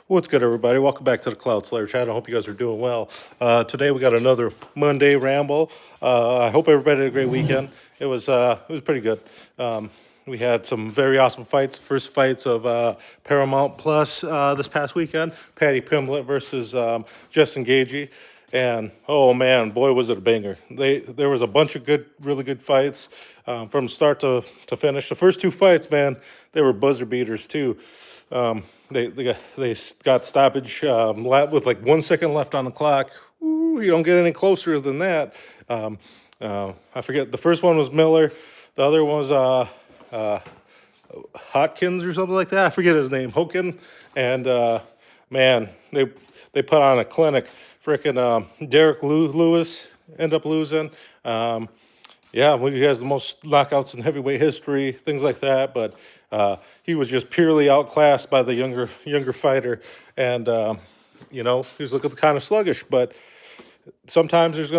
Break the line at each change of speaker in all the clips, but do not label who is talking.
What's good, everybody? Welcome back to the Cloud Slayer chat. I hope you guys are doing well. Today we got another Monday Ramble. I hope everybody had a great weekend. It was pretty good. We had some very awesome fights. First fights of Paramount Plus this past weekend. Patty Pimblett versus Justin Gagey. And oh man, boy was it a banger! There was a bunch of really good fights from start to finish. The first two fights, man, they were buzzer beaters too. They got stoppage with like 1 second left on the clock. Ooh, you don't get any closer than that. I forget. The first one was Miller. The other one was Hotkins or something like that. I forget his name. Hokin. And man, they put on a clinic. Frickin' Derek Lewis ended up losing. Yeah, well, he has the most knockouts in heavyweight history, things like that. But he was just purely outclassed by the younger fighter, and he was looking kind of sluggish. But sometimes there's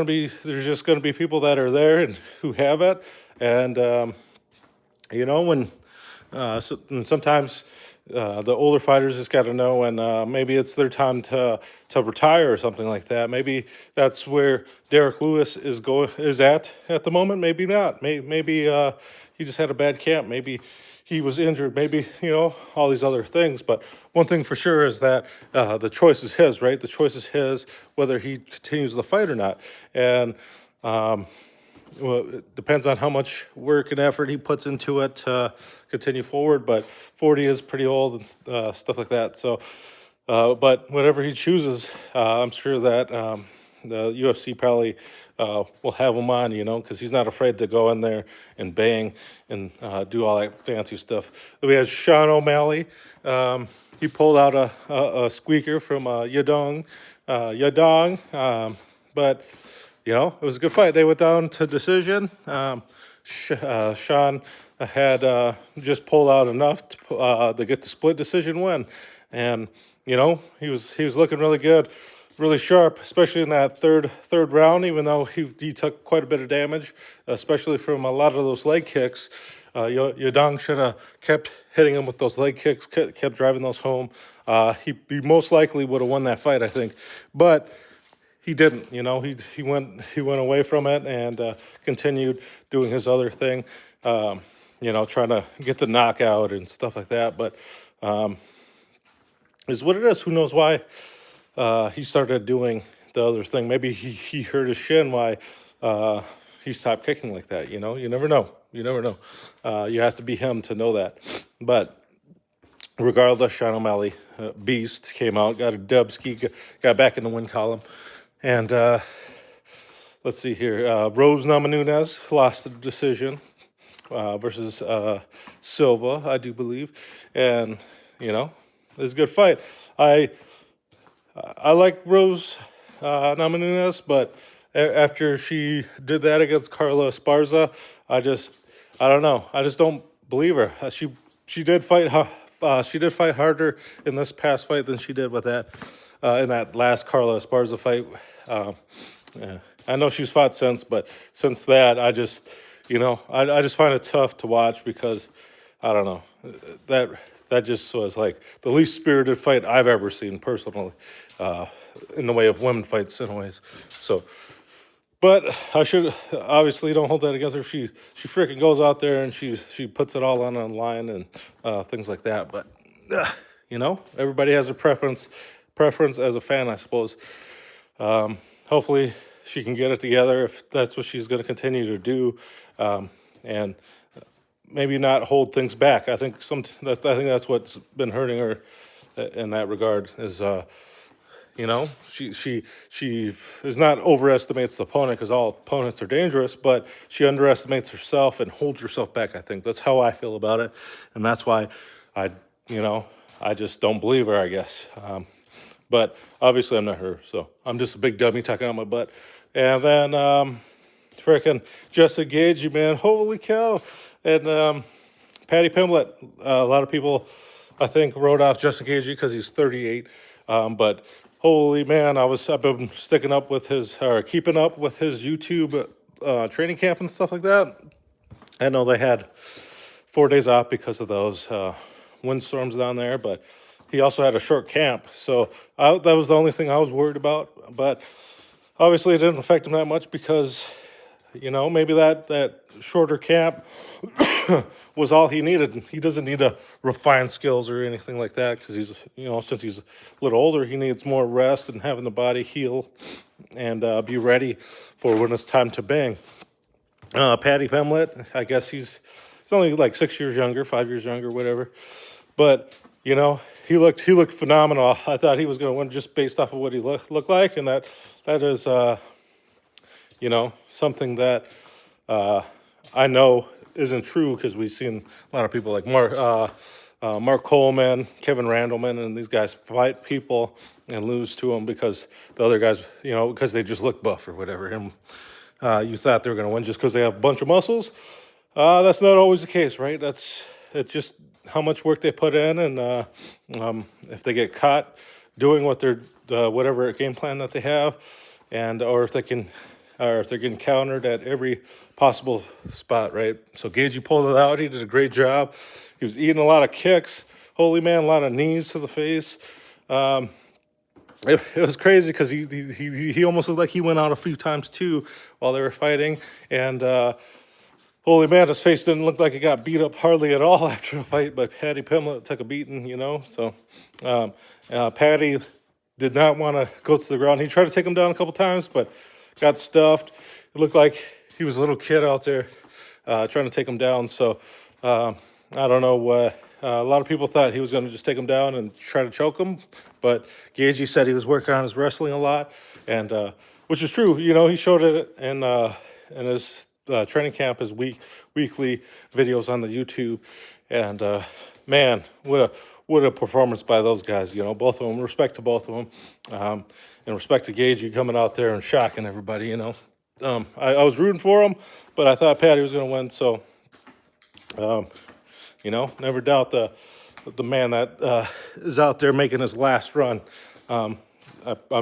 just gonna be people that are there and who have it, and and sometimes the older fighters just got to know, and maybe it's their time to retire or something like that. Maybe that's where Derek Lewis is at the moment. Maybe not. Maybe he just had a bad camp. Maybe he was injured. Maybe all these other things. But one thing for sure is that the choice is his, right? The choice is his whether he continues the fight or not, and. Well, it depends on how much work and effort he puts into it to continue forward. But 40 is pretty old and stuff like that. So, but whatever he chooses, I'm sure that the UFC probably will have him on, because he's not afraid to go in there and bang and do all that fancy stuff. Then we had Sean O'Malley. He pulled out a squeaker from Yadong, but. It was a good fight. They went down to decision. Sean had just pulled out enough to get the split decision win, and he was looking really good, really sharp, especially in that third round. Even though he took quite a bit of damage, especially from a lot of those leg kicks. Yadong should have kept hitting him with those leg kicks, kept driving those home. He most likely would have won that fight, I think, but. He didn't, he went away from it and continued doing his other thing, trying to get the knockout and stuff like that. But is what it is. Who knows why he started doing the other thing? Maybe he hurt his shin. Why he stopped kicking like that? You never know. You have to be him to know that. But regardless, Sean O'Malley, beast, came out, got a dubski, got back in the win column. And let's see here. Rose Namajunas lost the decision versus Silva, I do believe. And, it was a good fight. I like Rose Namajunas, but after she did that against Carla Esparza, I don't know. I just don't believe her. She did fight harder in this past fight than she did with that in that last Carla Esparza fight. Yeah. I know she's fought since, but since that, I just find it tough to watch because I don't know that just was like the least spirited fight I've ever seen personally, in the way of women fights, anyways. So, but I should obviously don't hold that against her. She freaking goes out there and she puts it all on the line and things like that. But everybody has a preference as a fan, I suppose. Hopefully she can get it together if that's what she's going to continue to do, and maybe not hold things back. I think that's what's been hurting her in that regard. Is she is not overestimates the opponent because all opponents are dangerous, but she underestimates herself and holds herself back. I think that's how I feel about it, and that's why I just don't believe her, I guess. But obviously I'm not her, so I'm just a big dummy talking out my butt. And then frickin' Justin Gagey, man, holy cow. And Patty Pimblett, a lot of people, I think, wrote off Justin Gagey because he's 38. But holy man, I've been keeping up with his YouTube training camp and stuff like that. I know they had 4 days off because of those windstorms down there, but he also had a short camp. So that was the only thing I was worried about. But obviously, it didn't affect him that much because, maybe that shorter camp was all he needed. He doesn't need to refine skills or anything like that because since he's a little older, he needs more rest and having the body heal and be ready for when it's time to bang. Patty Pimlet, I guess he's only like 6 years younger, 5 years younger, whatever. But he looked phenomenal. I thought he was going to win just based off of what he looked like, and that is something that I know isn't true because we've seen a lot of people like Mark Coleman, Kevin Randleman, and these guys fight people and lose to them because the other guys, because they just look buff or whatever. And you thought they were going to win just because they have a bunch of muscles. That's not always the case, right? It's just how much work they put in, and if they get caught doing what they're whatever game plan that they have, or if they're getting countered at every possible spot, right? So Gagey pulled it out. He did a great job. He was eating a lot of kicks. Holy man, a lot of knees to the face. It was crazy because he almost looked like he went out a few times too while they were fighting, and holy man, his face didn't look like it got beat up hardly at all after the fight. But Patty Pimlet took a beating, So Patty did not want to go to the ground. He tried to take him down a couple times, but got stuffed. It looked like he was a little kid out there trying to take him down. So I don't know what. A lot of people thought he was going to just take him down and try to choke him, but Gagey said he was working on his wrestling a lot, and which is true. He showed it in his training camp, his weekly videos on the YouTube, and man, what a performance by those guys. Both of them. Respect to both of them, and respect to Gagey coming out there and shocking everybody. I was rooting for him, but I thought Patty was going to win, so. Never doubt the man that is out there making his last run. I'm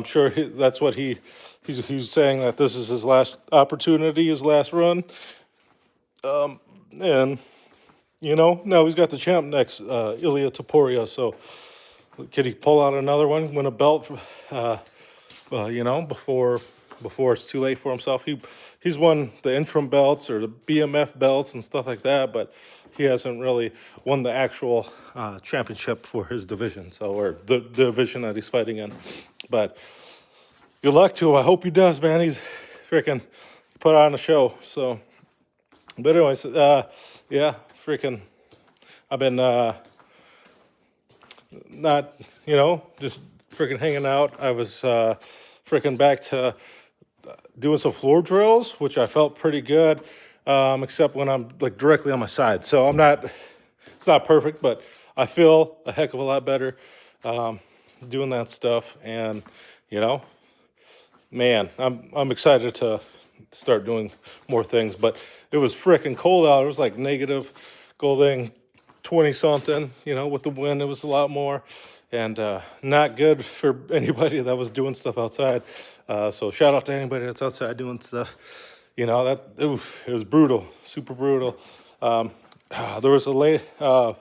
sure that's what he's saying, that this is his last opportunity, his last run. And now he's got the champ next, Ilya Taporia. So can he pull out another one, win a belt? Before it's too late for himself. He's won the interim belts or the BMF belts and stuff like that, but he hasn't really won the actual championship for his division, or the division that he's fighting in. But good luck to him. I hope he does, man. He's freaking put on a show. So, but anyways, I've been not, just freaking hanging out. I was freaking back to doing some floor drills, which I felt pretty good, except when I'm like directly on my side. So it's not perfect, but I feel a heck of a lot better doing that stuff. And, man, I'm excited to start doing more things. But it was freaking cold out. It was like negative, Golding 20-something, with the wind, it was a lot more. And not good for anybody that was doing stuff outside. So shout out to anybody that's outside doing stuff. It was brutal, super brutal. There was a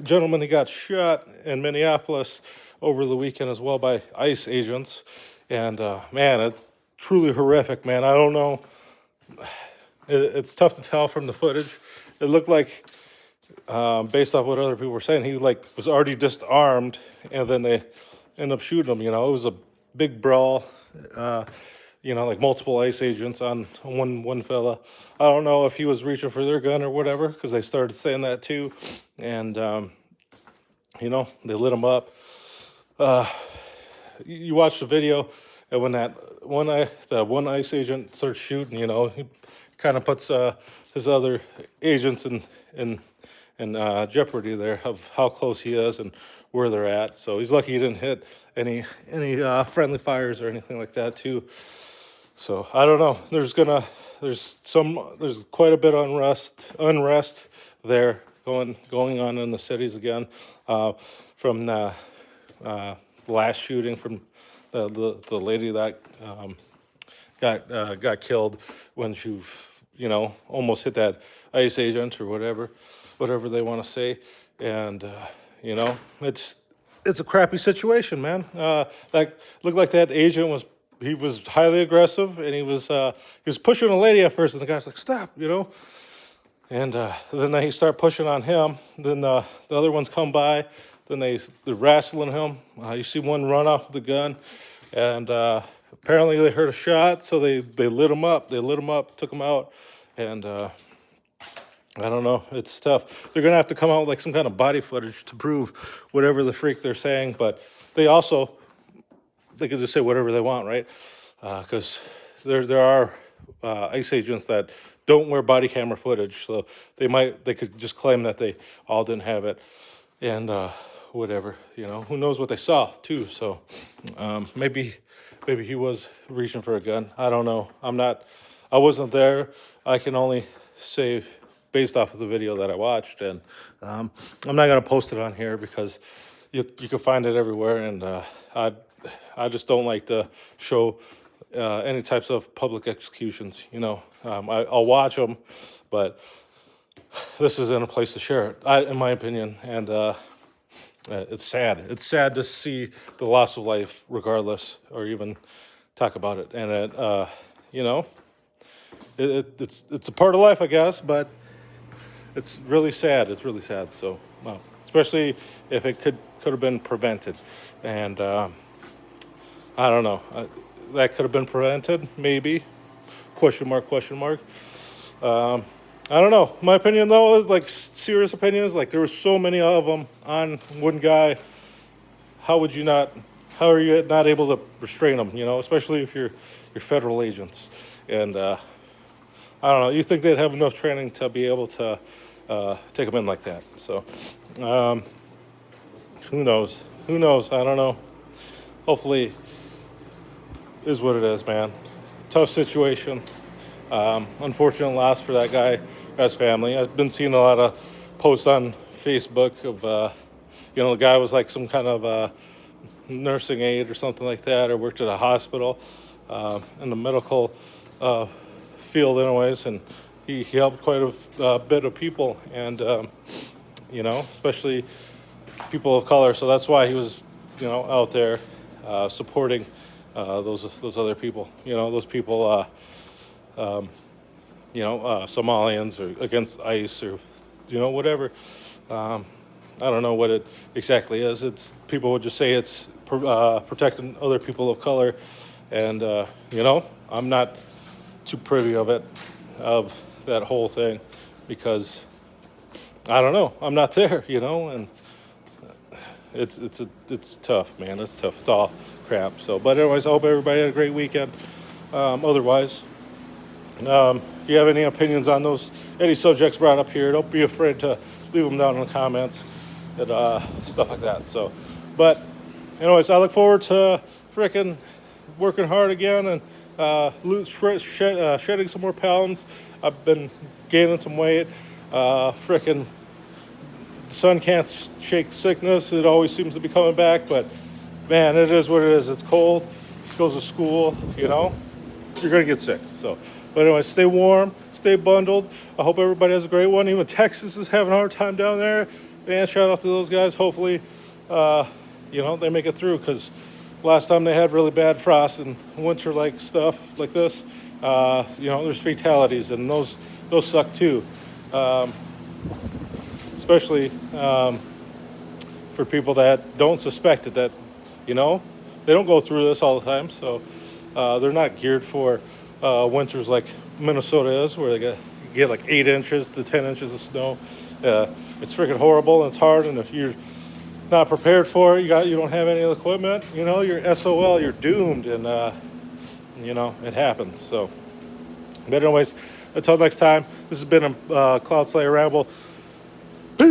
gentleman, he got shot in Minneapolis over the weekend as well by ICE agents. And man, it's truly horrific, man. I don't know. It's tough to tell from the footage. It looked like, based off what other people were saying, he was already disarmed, and then they end up shooting him. It was a big brawl. Multiple ICE agents on one fella. I don't know if he was reaching for their gun or whatever, because they started saying that too, and they lit him up. You watch the video, and when that one ICE agent starts shooting, he kind of puts his other agents in jeopardy there of how close he is and where they're at. So he's lucky he didn't hit any friendly fires or anything like that too. So I don't know. There's quite a bit of unrest there going on in the cities again, from the last shooting from the lady that got killed when she almost hit that ICE agent or whatever they want to say. And it's it's a crappy situation, man. Like looked like that agent was highly aggressive, and he was pushing a lady at first, and the guy's like, "Stop," And then they start pushing on him. Then the other ones come by. Then they're wrestling him. You see one run off with the gun, and apparently they heard a shot, so they lit him up. They lit him up, took him out, and I don't know. It's tough. They're gonna have to come out with like some kind of body footage to prove whatever the freak they're saying. But they can just say whatever they want, right? Because there are ICE agents that don't wear body camera footage, so they could just claim that they all didn't have it, and whatever, who knows what they saw too. So maybe he was reaching for a gun. I don't know. I wasn't there. I can only say based off of the video that I watched, and I'm not gonna post it on here because you can find it everywhere, and I just don't like to show any types of public executions. I'll watch them, but this isn't a place to share it, in my opinion. And it's sad. It's sad to see the loss of life, regardless, or even talk about it. And it's a part of life, I guess, but it's really sad. It's really sad. So, especially if it could have been prevented, and I don't know. That could have been prevented, maybe. Question mark. I don't know. My opinion, though, is like serious opinions. Like there were so many of them on one guy. How are you not able to restrain them? Especially if you're federal agents. And I don't know. You think they'd have enough training to be able to take them in like that? So who knows? I don't know. Hopefully, is what it is, man. Tough situation. Unfortunate loss for that guy's family. I've been seeing a lot of posts on Facebook of, the guy was like some kind of nursing aide or something like that, or worked at a hospital in the medical field anyways, and he helped quite a bit of people, and, especially people of color. So that's why he was, out there supporting those other people, those people, Somalians or against ICE or, whatever. I don't know what it exactly is. People would just say it's protecting other people of color, and I'm not too privy of that whole thing because I don't know. I'm not there, and it's tough, man. It's tough. It's all crap. So, but anyways, I hope everybody had a great weekend. Otherwise, if you have any opinions on any subjects brought up here, don't be afraid to leave them down in the comments and stuff like that. So, but anyways, I look forward to freaking working hard again and shedding some more pounds. I've been gaining some weight. Freaking sun can't shake sickness. It always seems to be coming back, but man, it is what it is. It's cold. Goes to school, you're gonna get sick. So, but anyway, stay warm, stay bundled. I hope everybody has a great one. Even Texas is having a hard time down there. Man, shout out to those guys. Hopefully, they make it through, because last time they had really bad frost and winter like stuff like this, there's fatalities, and those suck too. Especially for people that don't suspect it, that, they don't go through this all the time. So they're not geared for winters like Minnesota is, where they get like 8 inches to 10 inches of snow. It's freaking horrible, and it's hard. And if you're not prepared for it, you don't have any equipment, you're SOL, you're doomed. And, it happens. So, but anyways, until next time, this has been a Cloud Slayer Ramble. Peace.